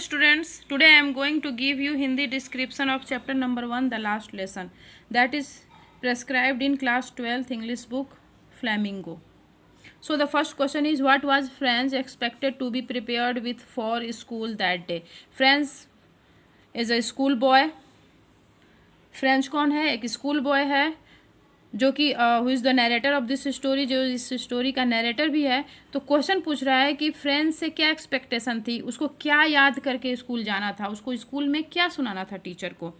students, today I am going to give you Hindi description of chapter number 1, the last lesson, that is prescribed in class 12th English book Flamingo. So the first question is, what was Franz expected to be prepared with for school that day? Franz is a school boy. French कौन है? एक school boy है जो कि who is the narrator of this story, जो इस story का narrator भी है. तो क्वेश्चन पूछ रहा है कि फ्रेंच से क्या एक्सपेक्टेशन थी, उसको क्या याद करके स्कूल जाना था, उसको स्कूल में क्या सुनाना था टीचर को.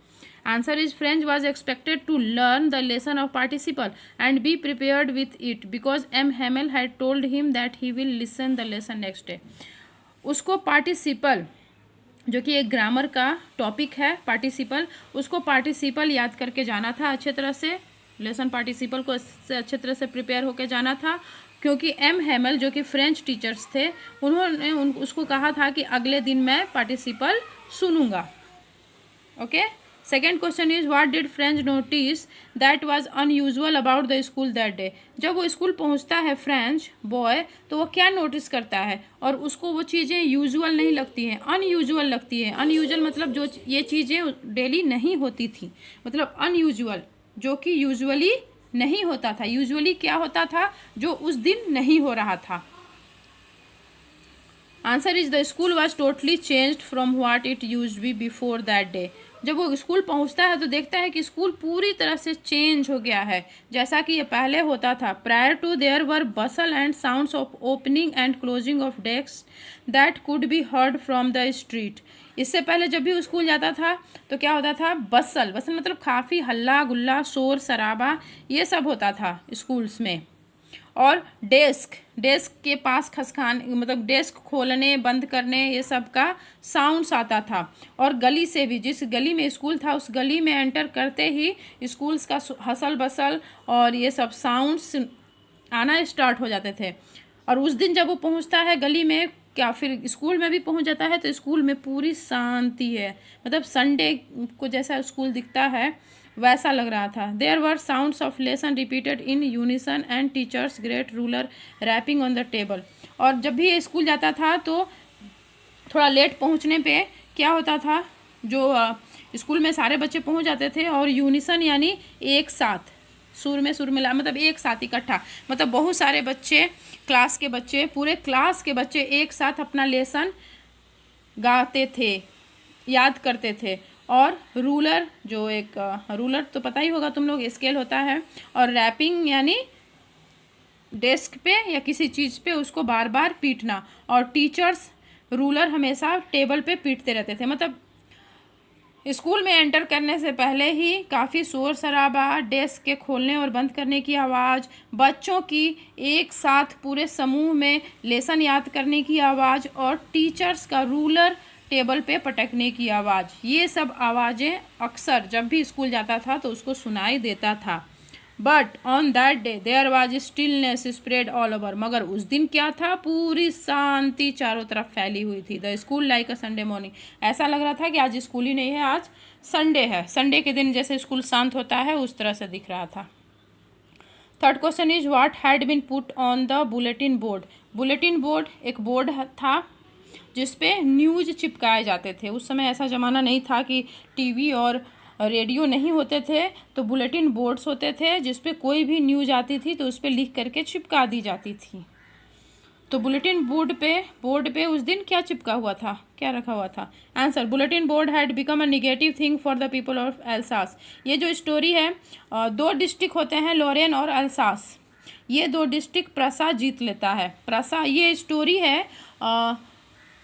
Answer is Franz was expected to learn the lesson of participle and be prepared with it because M Hamel had told him that he will listen the lesson next day. उसको participle, जो कि एक grammar का topic है participle, उसको participle याद करके जाना था अच्छे तरह से. लेसन पार्टिसिपल को अच्छे तरह से प्रिपेयर होकर जाना था, क्योंकि एम हेमल जो कि फ्रेंच टीचर्स थे, उन्होंने उसको कहा था कि अगले दिन मैं पार्टिसिपल सुनूंगा. Okay. Second question is, what did French notice that was unusual about the school that day. जब वो स्कूल पहुंचता है फ्रेंच बॉय, तो वो क्या नोटिस करता है, और उसको वो चीज़ें यूजुअल नहीं लगती हैं, अनयूजुअल लगती है. अनयूजुअल मतलब जो ये चीज़ें डेली नहीं होती थी, मतलब अनयूजुअल, जो कि यूजुअली नहीं होता था. यूजुअली क्या होता था, जो उस दिन नहीं हो रहा था. Answer is the school was totally changed from what it use be before that day. जब वो स्कूल पहुंचता है तो देखता है कि स्कूल पूरी तरह से चेंज हो गया है, जैसा कि ये पहले होता था. Prior to there were bustle and sounds of opening and closing of desk that could be heard from the street. इससे पहले जब भी स्कूल जाता था तो क्या होता था, बसल बसल मतलब काफ़ी हल्ला गुल्ला शोर शराबा ये सब होता था स्कूल्स में. और डेस्क के पास खसखान मतलब डेस्क खोलने बंद करने ये सब का साउंड्स आता था. और गली से भी, जिस गली में स्कूल था उस गली में एंटर करते ही स्कूल्स का हसल बसल और ये सब साउंड्स आना स्टार्ट हो जाते थे. और उस दिन जब वो पहुंचता है गली में, क्या फिर स्कूल में भी पहुंच जाता है, तो स्कूल में पूरी शांति है, मतलब संडे को जैसा स्कूल दिखता है वैसा लग रहा था. There were sounds of lesson repeated in unison and teacher's great ruler rapping on the table. और जब भी स्कूल जाता था तो थोड़ा लेट पहुंचने पे क्या होता था, जो स्कूल में सारे बच्चे पहुंच जाते थे और यूनिसन यानी एक साथ, सुर में मिला मतलब एक साथ इकट्ठा, मतलब बहुत सारे बच्चे, क्लास के बच्चे, पूरे क्लास के बच्चे एक साथ अपना लेसन गाते थे, याद करते थे. और रूलर, जो एक रूलर तो पता ही होगा तुम लोग, स्केल होता है, और रैपिंग यानी डेस्क पे या किसी चीज़ पे उसको बार बार पीटना. और टीचर्स रूलर हमेशा टेबल पे पीटते रहते थे. मतलब स्कूल में एंटर करने से पहले ही काफ़ी शोर शराबा, डेस्क के खोलने और बंद करने की आवाज़, बच्चों की एक साथ पूरे समूह में लेसन याद करने की आवाज़, और टीचर्स का रूलर टेबल पे पटकने की आवाज़, ये सब आवाज़ें अक्सर जब भी स्कूल जाता था तो उसको सुनाई देता था. But on that day there was stillness spread all over. मगर उस दिन क्या था, पूरी शांति चारों तरफ फैली हुई थी. The school like a Sunday morning. ऐसा लग रहा था कि आज स्कूल ही नहीं है, आज संडे है. संडे के दिन जैसे स्कूल शांत होता है उस तरह से दिख रहा था. Third question is, what had been put on the bulletin board. Bulletin board एक बोर्ड था जिस पे न्यूज़ चिपकाए जाते थे. उस समय ऐसा ज़माना नहीं था कि टीवी और रेडियो नहीं होते थे, तो बुलेटिन बोर्ड्स होते थे जिस पे कोई भी न्यूज़ आती थी तो उस पे लिख करके चिपका दी जाती थी. तो बुलेटिन बोर्ड पे उस दिन क्या चिपका हुआ था, क्या रखा हुआ था. Answer, bulletin board had become a negative thing for the people of Alsace. ये जो स्टोरी है, दो डिस्ट्रिक्ट होते हैं, लॉरेन और एल्सास. ये दो डिस्ट्रिक्ट प्रसा जीत लेता है. प्रसा, ये स्टोरी है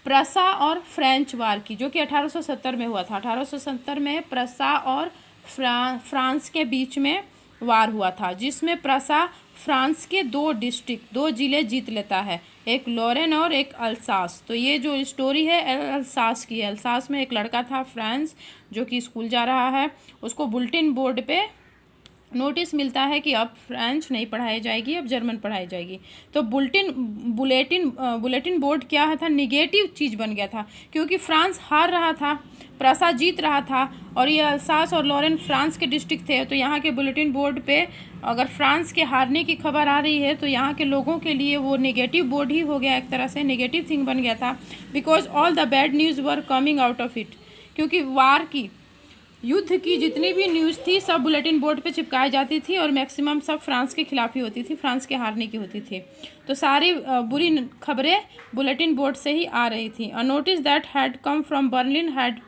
प्रसा और फ्रेंच वार की, जो कि 1870 में हुआ था. 1870 में प्रसा और फ्रांस के बीच में वार हुआ था, जिसमें प्रसा फ्रांस के दो डिस्ट्रिक्ट, दो ज़िले जीत लेता है, एक लॉरेन और एक अल्सास. तो ये जो स्टोरी है अल्सास की है. अल्सास में एक लड़का था फ्रांस, जो कि स्कूल जा रहा है, उसको बुलेटिन बोर्ड पे नोटिस मिलता है कि अब फ्रेंच नहीं पढ़ाई जाएगी, अब जर्मन पढ़ाई जाएगी। तो बुलेटिन बोर्ड क्या था, निगेटिव चीज़ बन गया था, क्योंकि फ्रांस हार रहा था, प्रसा जीत रहा था, और ये अल्सास और लॉरेन फ्रांस के डिस्ट्रिक्ट थे। तो यहाँ के बुलेटिन बोर्ड पे अगर फ्रांस के हारने की खबर आ रही है तो यहाँ के लोगों के लिए वो नेगेटिव बोर्ड ही हो गया, एक तरह से नेगेटिव थिंग बन गया था, because all the bad news were coming out of it. क्योंकि वार की, युद्ध की जितनी भी न्यूज़ थी सब बुलेटिन बोर्ड पे चिपकाई जाती थी, और मैक्सिमम सब फ्रांस के खिलाफ ही होती थी, फ्रांस के हारने की होती थी। तो सारी बुरी खबरें बुलेटिन बोर्ड से ही आ रही थी। A notice that had come from Berlin had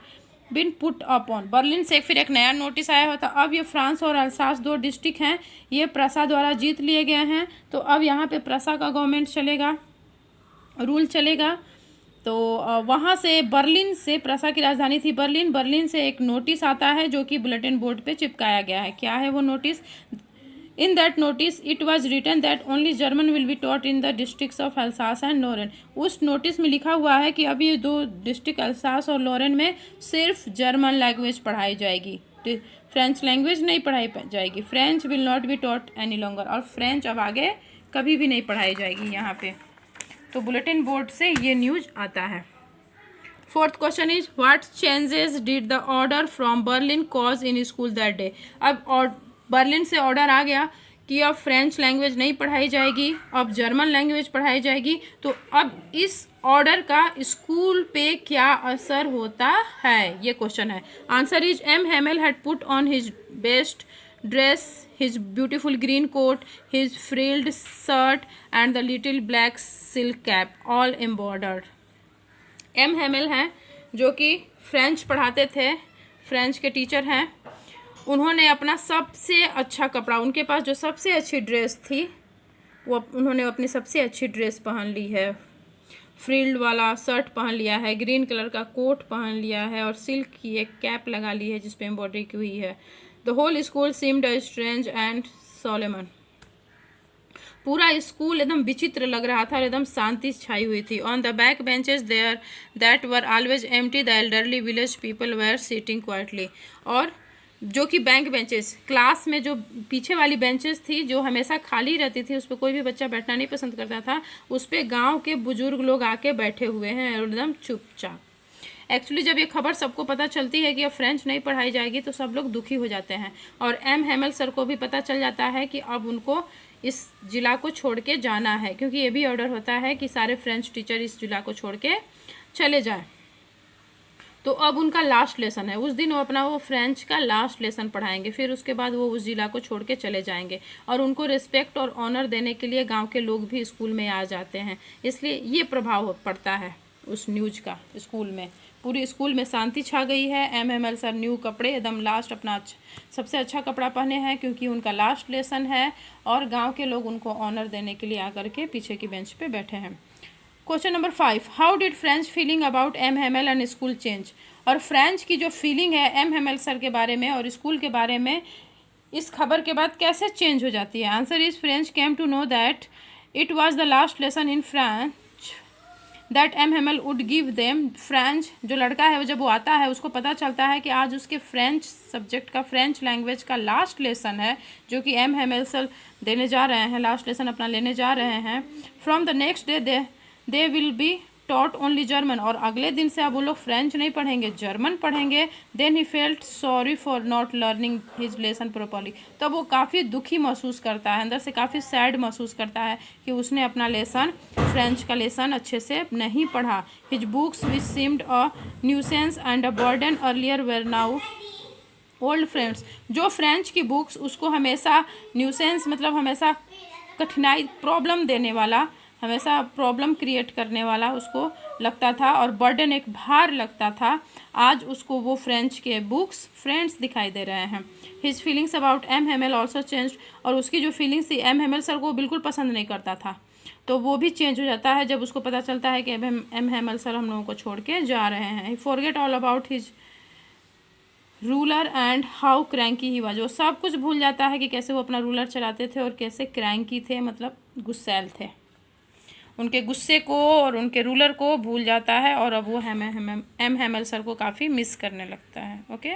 been put upon, Berlin से फिर एक नया नोटिस आया होता। अब ये फ्रांस और अल्सास दो डिस्ट्रिक्ट हैं, ये प्रसा द्वारा जीत लिए गए हैं, तो अब यहाँ पे प्रसा का गवर्नमेंट चलेगा, रूल चलेगा। तो वहाँ से बर्लिन से, प्रसा की राजधानी थी बर्लिन, बर्लिन से एक नोटिस आता है जो कि बुलेटिन बोर्ड पे चिपकाया गया है। क्या है वो notice? In that notice it was written that only German will be taught in the districts of Alsace and Lorraine. उस नोटिस में लिखा हुआ है कि अब ये दो डिस्ट्रिक्ट अल्सास और लॉरेन में सिर्फ जर्मन लैंग्वेज पढ़ाई जाएगी, फ्रेंच लैंग्वेज नहीं पढ़ाई जाएगी। French will not be taught any longer, और फ्रेंच अब आगे कभी भी नहीं पढ़ाई जाएगी यहाँ पे। तो बुलेटिन बोर्ड से ये न्यूज आता है। Fourth question is what changes did the order from Berlin cause in school that day. अब बर्लिन से ऑर्डर आ गया कि अब फ्रेंच लैंग्वेज नहीं पढ़ाई जाएगी, अब जर्मन लैंग्वेज पढ़ाई जाएगी। तो अब इस ऑर्डर का स्कूल पे क्या असर होता है, ये क्वेश्चन है। Answer is M Hamel had put on his best dress, his beautiful green coat, his frilled shirt and the little black silk cap, all embroidered। M Hamel हैं जो कि फ्रेंच पढ़ाते थे, फ्रेंच के टीचर हैं। उन्होंने अपना सबसे अच्छा कपड़ा, उनके पास जो सबसे अच्छी ड्रेस थी वो उन्होंने अपनी सबसे अच्छी ड्रेस पहन ली है, फ्रिल्ड वाला शर्ट पहन लिया है, ग्रीन कलर का कोट पहन लिया है, और सिल्क की एक कैप लगा ली है जिसपे एम्ब्रॉयडरी की हुई है। The whole school seemed strange and solemn. पूरा स्कूल एकदम विचित्र लग रहा था और एकदम शांति छाई हुई थी। On the back benches there that were always empty the elderly village people were sitting quietly. और जो कि बैंक बेंचेस, क्लास में जो पीछे वाली बेंचेस थी जो हमेशा खाली रहती थी, उस पर कोई भी बच्चा बैठना नहीं पसंद करता था, उस पर गाँव के बुजुर्ग लोग आके बैठे हुए हैं एकदम चुपचाप। एक्चुअली जब ये खबर सबको पता चलती है कि अब फ्रेंच नहीं पढ़ाई जाएगी तो सब लोग दुखी हो जाते हैं, और एम हेमल सर को भी पता चल जाता है कि अब उनको इस जिला को छोड़ के जाना है, क्योंकि ये भी ऑर्डर होता है कि सारे फ्रेंच टीचर इस जिला को छोड़ के चले जाएं। तो अब उनका लास्ट लेसन है, उस दिन वो फ्रेंच का लास्ट लेसन पढ़ाएंगे, फिर उसके बाद वो उस जिला को छोड़ के चले जाएंगे। और उनको रिस्पेक्ट और ऑनर देने के लिए गाँव के लोग भी स्कूल में आ जाते हैं, इसलिए ये प्रभाव पड़ता है उस न्यूज का स्कूल में। पूरी स्कूल में शांति छा गई है। एम हेमल सर न्यू कपड़े एकदम लास्ट अपना सबसे अच्छा कपड़ा पहने हैं, क्योंकि उनका लास्ट लेसन है, और गांव के लोग उनको ऑनर देने के लिए आकर के पीछे की बेंच पे बैठे हैं। Question number 5, how did Franz feeling about M Hamel and school change. और फ्रेंच की जो फीलिंग है एम हेमल सर के बारे में और स्कूल के बारे में इस खबर के बाद कैसे चेंज हो जाती है। Answer is Franz came to know that it was the last lesson in French that M Hamel would give them. Franz जो लड़का है वो जब वो आता है उसको पता चलता है कि आज उसके फ्रेंच सब्जेक्ट का, फ्रेंच लैंग्वेज का लास्ट लेसन है जो कि एम हेमल सर देने जा रहे हैं, लास्ट लेसन अपना लेने जा रहे हैं। From the next day they will be taught only German, और अगले दिन से अब वो लोग फ्रेंच नहीं पढ़ेंगे, जर्मन पढ़ेंगे। Then he felt sorry for not learning his lesson properly. तब वो काफ़ी दुखी महसूस करता है, अंदर से काफ़ी सैड महसूस करता है कि उसने अपना लेसन, फ्रेंच का लेसन अच्छे से नहीं पढ़ा। His books which seemed a nuisance and a burden earlier were now old friends. जो फ्रेंच की बुक्स उसको हमेशा न्यूसेंस मतलब हमेशा कठिनाई, प्रॉब्लम देने वाला, हमेशा प्रॉब्लम क्रिएट करने वाला उसको लगता था, और बर्डन एक भार लगता था, आज उसको वो फ्रेंच के बुक्स फ्रेंड्स दिखाई दे रहे हैं। His feelings about M Hamel also change, और उसकी जो फीलिंग्स थी एम हेमल सर को बिल्कुल पसंद नहीं करता था, तो वो भी चेंज हो जाता है जब उसको पता चलता है कि एम हेमल सर हम लोगों को छोड़ के जा रहे हैं। He forget all about his ruler and how cranky he was. वो सब कुछ भूल जाता है कि कैसे वो अपना रूलर चलाते थे और कैसे क्रैंकी थे, मतलब गुस्सैल थे। उनके गुस्से को और उनके रूलर को भूल जाता है, और अब वो एम हेमल सर को काफ़ी मिस करने लगता है। ओके।